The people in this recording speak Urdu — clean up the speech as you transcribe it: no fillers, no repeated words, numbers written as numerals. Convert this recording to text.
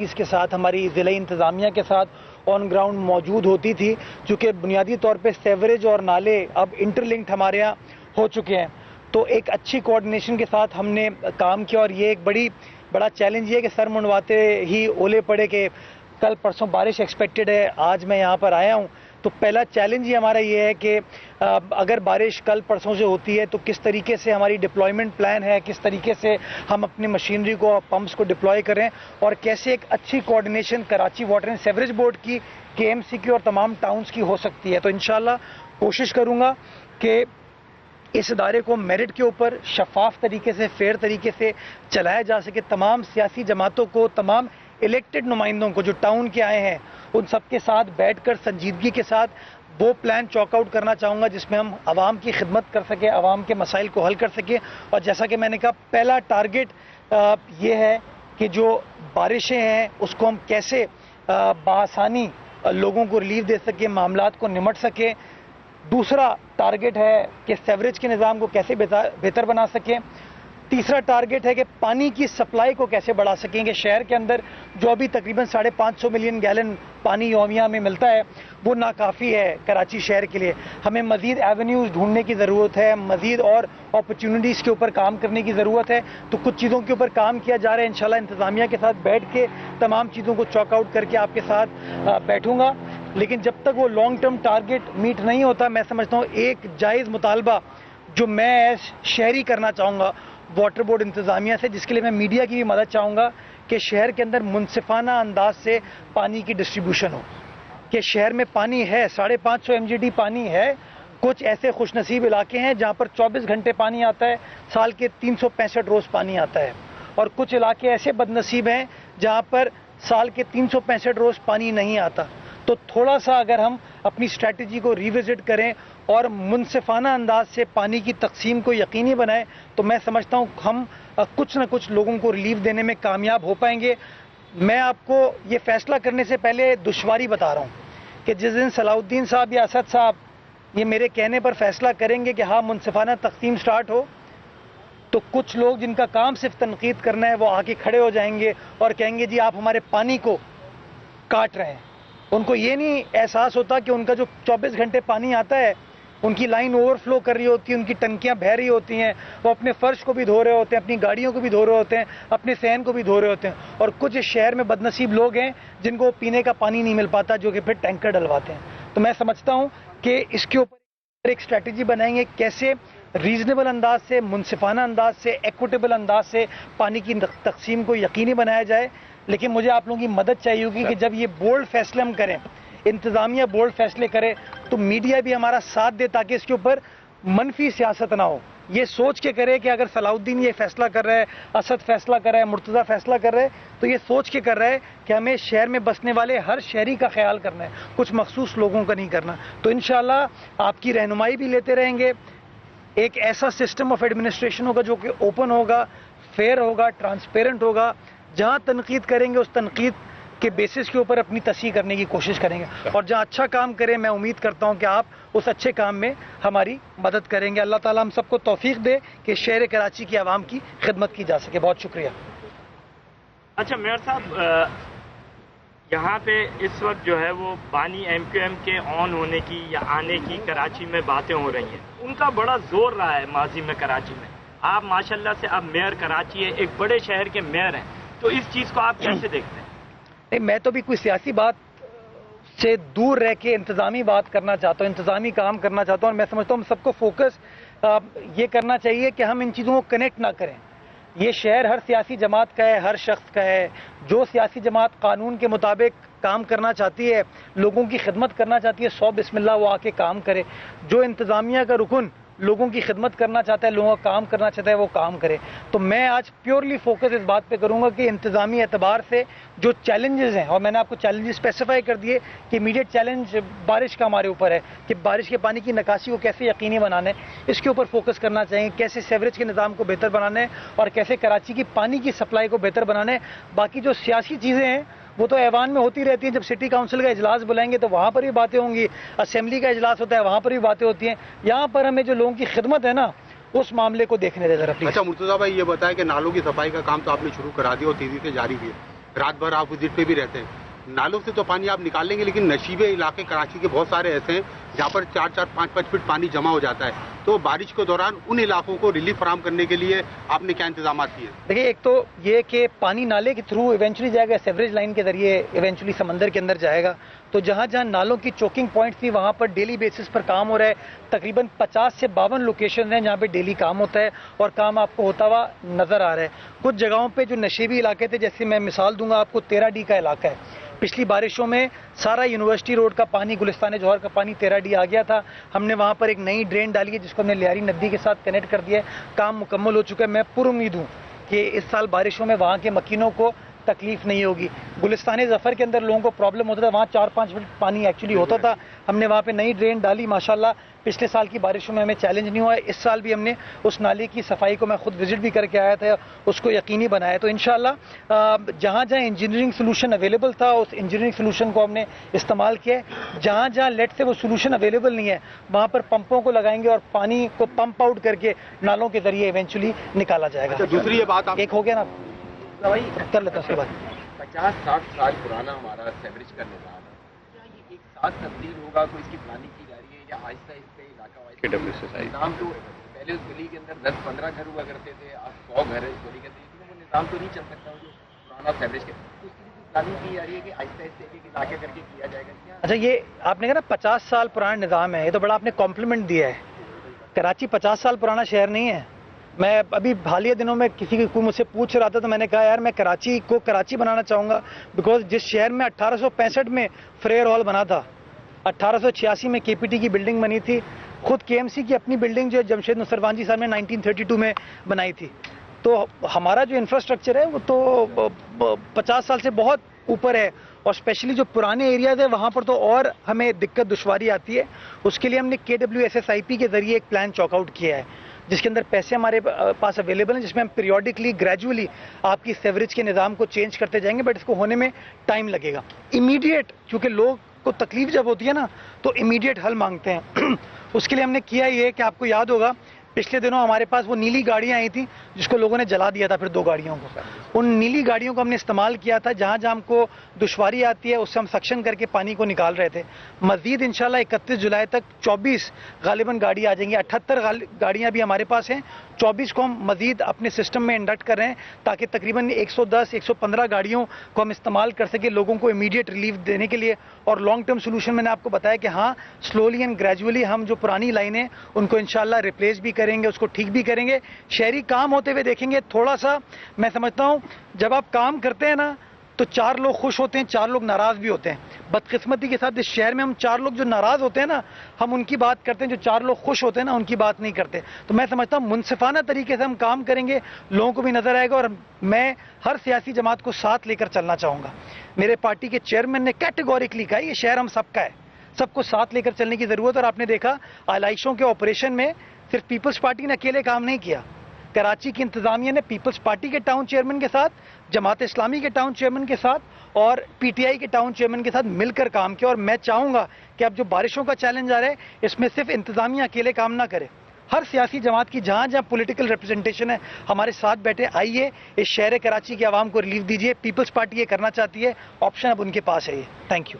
ایجنسیز کے ساتھ, ہماری ضلعی انتظامیہ کے ساتھ آن گراؤنڈ موجود ہوتی تھی, چونکہ بنیادی طور پہ سیوریج اور نالے اب انٹر لنکڈ ہمارے یہاں ہو چکے ہیں. تو ایک اچھی کوآرڈینیشن کے ساتھ ہم نے کام کیا, اور یہ ایک بڑا چیلنج یہ ہے کہ سر منڈواتے ہی اولے پڑے کہ کل پرسوں بارش ایکسپیکٹڈ ہے. آج میں یہاں پر آیا ہوں تو پہلا چیلنج ہی ہمارا یہ ہے کہ اگر بارش کل پرسوں سے ہوتی ہے تو کس طریقے سے ہماری ڈپلائمنٹ پلان ہے, کس طریقے سے ہم اپنی مشینری کو, پمپس کو ڈپلوائے کریں, اور کیسے ایک اچھی coordination Karachi water and sewerage board کی, KMC کی اور تمام ٹاؤنز کی ہو سکتی ہے. تو انشاءاللہ کوشش کروں گا کہ اس ادارے کو میرٹ کے اوپر شفاف طریقے سے, فیئر طریقے سے چلایا جا سکے. تمام سیاسی جماعتوں کو, تمام الیکٹڈ نمائندوں کو جو ٹاؤن کے آئے ہیں, ان سب کے ساتھ بیٹھ کر سنجیدگی کے ساتھ وہ پلان چاک آؤٹ کرنا چاہوں گا جس میں ہم عوام کی خدمت کر سکیں, عوام کے مسائل کو حل کر سکیں. اور جیسا کہ میں نے کہا, پہلا ٹارگٹ یہ ہے کہ جو بارشیں ہیں اس کو ہم کیسے بآسانی لوگوں کو ریلیف دے سکیں, معاملات کو نمٹ سکیں. دوسرا ٹارگٹ ہے کہ سیوریج کے نظام کو کیسے بہتر بنا سکیں. تیسرا ٹارگٹ ہے کہ پانی کی سپلائی کو کیسے بڑھا سکیں کہ شہر کے اندر جو ابھی تقریباً 550 ملین گیلن پانی یومیہ میں ملتا ہے وہ ناکافی ہے کراچی شہر کے لیے. ہمیں مزید ایونیوز ڈھونڈنے کی ضرورت ہے, مزید اور اپرچونٹیز کے اوپر کام کرنے کی ضرورت ہے. تو کچھ چیزوں کے اوپر کام کیا جا رہا ہے. انشاءاللہ انتظامیہ کے ساتھ بیٹھ کے تمام چیزوں کو چاک آؤٹ کر کے آپ کے ساتھ بیٹھوں گا. لیکن جب تک وہ لانگ ٹرم ٹارگٹ میٹ نہیں ہوتا, میں سمجھتا ہوں ایک جائز مطالبہ جو میں ایز شہری کرنا چاہوں گا واٹر بورڈ انتظامیہ سے, جس کے لیے میں میڈیا کی بھی مدد چاہوں گا, کہ شہر کے اندر منصفانہ انداز سے پانی کی ڈسٹریبیوشن ہو. کہ شہر میں پانی ہے, 550 MGD پانی ہے. کچھ ایسے خوش نصیب علاقے ہیں جہاں پر 24 گھنٹے پانی آتا ہے, سال کے 365 روز پانی آتا ہے. اور کچھ علاقے ایسے بد نصیب ہیں جہاں پر سال کے 365 روز پانی نہیں آتا. تو تھوڑا سا اگر ہم اپنی اسٹریٹجی کو ریوزٹ کریں اور منصفانہ انداز سے پانی کی تقسیم کو یقینی بنائیں, تو میں سمجھتا ہوں ہم کچھ نہ کچھ لوگوں کو ریلیف دینے میں کامیاب ہو پائیں گے. میں آپ کو یہ فیصلہ کرنے سے پہلے دشواری بتا رہا ہوں کہ جس دن صلاح الدین صاحب یا اسد صاحب یہ میرے کہنے پر فیصلہ کریں گے کہ ہاں منصفانہ تقسیم سٹارٹ ہو, تو کچھ لوگ جن کا کام صرف تنقید کرنا ہے وہ آ کے کھڑے ہو جائیں گے اور کہیں گے جی آپ ہمارے پانی کو کاٹ رہے ہیں. ان کو یہ نہیں احساس ہوتا کہ ان کا جو 24 گھنٹے پانی آتا ہے, ان کی لائن اوور فلو کر رہی ہوتی ہے, ان کی ٹنکیاں بہہ رہی ہوتی ہیں, وہ اپنے فرش کو بھی دھو رہے ہوتے ہیں, اپنی گاڑیوں کو بھی دھو رہے ہوتے ہیں, اپنے صحن کو بھی دھو رہے ہوتے ہیں. اور کچھ اس شہر میں بد نصیب لوگ ہیں جن کو پینے کا پانی نہیں مل پاتا, جو کہ پھر ٹینکر ڈلواتے ہیں. تو میں سمجھتا ہوں کہ اس کے اوپر ایک اسٹریٹجی بنائیں گے کیسے ریزنیبل انداز سے, منصفانہ انداز سے, ایکوٹیبل انداز سے پانی کی تقسیم کو یقینی بنایا جائے. لیکن مجھے آپ لوگوں کی مدد چاہیے ہوگی کہ جب یہ بولڈ فیصلے ہم کریں, انتظامیہ بولڈ فیصلے کرے, تو میڈیا بھی ہمارا ساتھ دے تاکہ اس کے اوپر منفی سیاست نہ ہو. یہ سوچ کے کرے کہ اگر صلاح الدین یہ فیصلہ کر رہا ہے, اسد فیصلہ کر رہا ہے, مرتضیٰ فیصلہ کر رہا ہے, تو یہ سوچ کے کر رہا ہے کہ ہمیں شہر میں بسنے والے ہر شہری کا خیال کرنا ہے, کچھ مخصوص لوگوں کا نہیں کرنا. تو انشاءاللہ آپ کی رہنمائی بھی لیتے رہیں گے. ایک ایسا سسٹم آف ایڈمنسٹریشن ہوگا جو کہ اوپن ہوگا, فیئر ہوگا, ٹرانسپیرنٹ ہوگا. جہاں تنقید کریں گے اس تنقید کے بیسس کے اوپر اپنی تصحیح کرنے کی کوشش کریں گے, اور جہاں اچھا کام کریں میں امید کرتا ہوں کہ آپ اس اچھے کام میں ہماری مدد کریں گے. اللہ تعالیٰ ہم سب کو توفیق دے کہ شہر کراچی کی عوام کی خدمت کی جا سکے. بہت شکریہ. اچھا میئر صاحب, یہاں پہ اس وقت جو ہے وہ بانی MQM کے آن ہونے کی یا آنے کی کراچی میں باتیں ہو رہی ہیں, ان کا بڑا زور رہا ہے ماضی میں کراچی میں. آپ ماشاءاللہ سے اب میئر کراچی ہے, ایک بڑے شہر کے میئر ہیں, تو اس چیز کو آپ کیسے دیکھتے ہیں؟ نہیں, میں تو بھی کوئی سیاسی بات سے دور رہ کے انتظامی بات کرنا چاہتا ہوں, انتظامی کام کرنا چاہتا ہوں. اور میں سمجھتا ہوں ہم سب کو فوکس یہ کرنا چاہیے کہ ہم ان چیزوں کو کنیکٹ نہ کریں. یہ شہر ہر سیاسی جماعت کا ہے, ہر شخص کا ہے. جو سیاسی جماعت قانون کے مطابق کام کرنا چاہتی ہے, لوگوں کی خدمت کرنا چاہتی ہے, 100 بسم اللہ وہ آ کے کام کرے. جو انتظامیہ کا رکن لوگوں کی خدمت کرنا چاہتا ہے, لوگوں کا کام کرنا چاہتا ہے, وہ کام کرے. تو میں آج پیورلی فوکس اس بات پہ کروں گا کہ انتظامی اعتبار سے جو چیلنجز ہیں, اور میں نے آپ کو چیلنجز اسپیسیفائی کر دیے کہ امیڈیٹ چیلنج بارش کا ہمارے اوپر ہے کہ بارش کے پانی کی نکاسی کو کیسے یقینی بنانا ہے, اس کے اوپر فوکس کرنا چاہیے. کیسے سیوریج کے نظام کو بہتر بنانا ہے اور کیسے کراچی کی پانی کی سپلائی کو بہتر بنانا ہے. باقی جو سیاسی چیزیں ہیں وہ تو ایوان میں ہوتی رہتی ہیں. جب سٹی کاؤنسل کا اجلاس بلائیں گے تو وہاں پر بھی باتیں ہوں گی, اسمبلی کا اجلاس ہوتا ہے وہاں پر بھی باتیں ہوتی ہیں. یہاں پر ہمیں جو لوگوں کی خدمت ہے نا, اس معاملے کو دیکھنے دے ذرا. اچھا مرتضیٰ بھائی, یہ بتائیں کہ نالوں کی صفائی کا کام تو آپ نے شروع کرا دیا اور تیزی سے جاری بھی ہے, رات بھر آپ وزٹ پہ بھی رہتے ہیں. نالوں سے تو پانی آپ نکال لیں گے, لیکن نشیبے علاقے کراچی کے بہت سارے ایسے ہیں جہاں پر 4-4, 5-5 فٹ پانی جمع ہو جاتا ہے. تو بارش کے دوران ان علاقوں کو ریلیف فراہم کرنے کے لیے آپ نے کیا انتظامات کیے؟ دیکھیے, ایک تو یہ کہ پانی نالے کے تھرو ایونچولی جائے گا, سیوریج لائن کے ذریعے ایونچولی سمندر کے اندر جائے گا. تو جہاں جہاں نالوں کی چوکنگ پوائنٹس تھی وہاں پر ڈیلی بیسس پر کام ہو رہا ہے. تقریباً 50 سے 52 لوکیشن ہیں جہاں پہ ڈیلی کام ہوتا ہے, اور کام آپ کو ہوتا ہوا نظر آ رہا ہے. کچھ جگہوں پہ جو نشیبی علاقے تھے, جیسے میں مثال دوں گا آپ کو, 13D کا علاقہ ہے. پچھلی بارشوں میں سارا یونیورسٹی روڈ کا پانی, گلستان جوہر کا پانی 13D آ گیا تھا. ہم نے وہاں پر ایک نئی ڈرین ڈالی ہے جس کو ہم نے لیاری ندی کے ساتھ کنیکٹ کر دیا ہے. کام مکمل ہو چکا ہے. میں پر امید ہوں کہ اس سال بارشوں میں وہاں کے مکینوں کو تکلیف نہیں ہوگی. گلستان ظفر کے اندر لوگوں کو پرابلم ہوتا تھا, وہاں 4-5 فٹ پانی ایکچولی ہوتا تھا. ہم نے وہاں پہ نئی ڈرین ڈالی, ماشاءاللہ پچھلے سال کی بارشوں میں ہمیں چیلنج نہیں ہوا ہے. اس سال بھی ہم نے اس نالے کی صفائی کو, میں خود وزٹ بھی کر کے آیا تھا, اس کو یقینی بنایا. تو انشاءاللہ جہاں جہاں انجینئرنگ سولوشن اویلیبل تھا اس انجینئرنگ سولوشن کو ہم نے استعمال کیا ہے. جہاں جہاں لیٹ سے وہ سولوشن اویلیبل نہیں ہے وہاں پر پمپوں کو لگائیں گے اور پانی کو پمپ آؤٹ کر کے نالوں کے ذریعے ایونچولی نکالا جائے گا. دوسری یہ بات ایک ہو گیا نا, کر لیتا اس کے بعد. 50-60 سال پرانا ہمارا سیوریج کا نظام ہے, کیا یہ ایک ساتھ تبدیل ہوگا؟ کوئی اس کی پلاننگ کی جا رہی ہے یا آہستہ آہستہ علاقہ نظام تو پہلے اس گلی کے اندر 10-15 گھر ہوا کرتے تھے, آج 100 گھر ہے اس گلی کے اندر, وہ نظام تو نہیں چل سکتا جو پرانا سیوریج کا. اس کی پلاننگ کی جا رہی ہے کہ آہستہ آہستہ ایک علاقے کر کے کیا جائے گا. اچھا, یہ آپ نے کہا نا 50 سال پرانا نظام ہے, یہ تو بڑا آپ نے کمپلیمنٹ دیا ہے. کراچی 50 سال پرانا شہر نہیں ہے. میں ابھی حالیہ دنوں میں کسی کو مجھ سے پوچھ رہا تھا تو میں نے کہا یار میں کراچی کو کراچی بنانا چاہوں گا, بیکاز جس شہر میں 1865 میں فریئر ہال بنا تھا, 1886 میں KPT کی بلڈنگ بنی تھی, خود KMC کی اپنی بلڈنگ جو جمشید نصروان جی صاحب نے 1932 میں بنائی تھی. تو ہمارا جو انفراسٹرکچر ہے وہ تو 50 سال سے بہت اوپر ہے, اور اسپیشلی جو پرانے ایریاز ہیں وہاں پر تو اور ہمیں دقت دشواری آتی ہے. اس کے لیے ہم نے KWSSIP کے ذریعے ایک پلان چاک آؤٹ کیا ہے جس کے اندر پیسے ہمارے پاس اویلیبل ہیں, جس میں ہم پیریوڈکلی گریجولی آپ کی سیوریج کے نظام کو چینج کرتے جائیں گے, بٹ اس کو ہونے میں ٹائم لگے گا. امیڈیٹ چونکہ لوگ کو تکلیف جب ہوتی ہے نا تو امیڈیٹ حل مانگتے ہیں. اس کے لیے ہم نے کیا یہ کہ آپ کو یاد ہوگا پچھلے دنوں ہمارے پاس وہ نیلی گاڑیاں آئی تھیں جس کو لوگوں نے جلا دیا تھا, پھر 2 گاڑیوں کو. ان نیلی گاڑیوں کو ہم نے استعمال کیا تھا, جہاں جہاں ہم کو دشواری آتی ہے اس سے ہم سکشن کر کے پانی کو نکال رہے تھے. مزید انشاءاللہ 31 جولائی تک 24 غالباً گاڑی آ جائیں گی. 78 گاڑیاں بھی ہمارے پاس ہیں, 24 کو ہم مزید اپنے سسٹم میں انڈکٹ کر رہے ہیں تاکہ تقریباً 110-115 گاڑیوں کو ہم استعمال کر سکیں لوگوں کو امیڈیٹ ریلیف دینے کے لیے. اور لانگ ٹرم سولوشن میں نے آپ کو بتایا کہ ہاں سلولی اینڈ گریجولی ہم جو پرانی لائنیں ان کو انشاءاللہ ریپلیس بھی کریں گے, اس کو ٹھیک بھی کریں گے. شہری کام ہوتے ہوئے دیکھیں گے. تھوڑا سا میں سمجھتا ہوں جب آپ کام کرتے ہیں نا تو 4 لوگ خوش ہوتے ہیں, 4 لوگ ناراض بھی ہوتے ہیں. بدقسمتی کے ساتھ اس شہر میں ہم 4 لوگ جو ناراض ہوتے ہیں نا ہم ان کی بات کرتے ہیں, جو 4 لوگ خوش ہوتے ہیں نا ان کی بات نہیں کرتے. تو میں سمجھتا ہوں منصفانہ طریقے سے ہم کام کریں گے, لوگوں کو بھی نظر آئے گا. اور میں ہر سیاسی جماعت کو ساتھ لے کر چلنا چاہوں گا. میرے پارٹی کے چیئرمین نے کیٹیگوریکلی کہا یہ شہر ہم سب کا ہے, سب کو ساتھ لے کر چلنے کی ضرورت. اور آپ نے دیکھا آلائشوں کے آپریشن میں صرف پیپلز پارٹی نے اکیلے کام نہیں کیا, کراچی کی انتظامیہ نے پیپلز پارٹی کے ٹاؤن چیئرمین کے ساتھ, جماعت اسلامی کے ٹاؤن چیئرمین کے ساتھ اور PTI کے ٹاؤن چیئرمین کے ساتھ مل کر کام کیا. اور میں چاہوں گا کہ اب جو بارشوں کا چیلنج آ رہا ہے اس میں صرف انتظامیہ اکیلے کام نہ کرے, ہر سیاسی جماعت کی جہاں جہاں پولیٹیکل ریپرزنٹیشن ہے ہمارے ساتھ بیٹھے. آئیے اس شہر کراچی کی عوام کو ریلیف دیجیے. پیپلز پارٹی یہ کرنا چاہتی ہے, آپشن اب ان کے پاس ہے یہ. Thank you.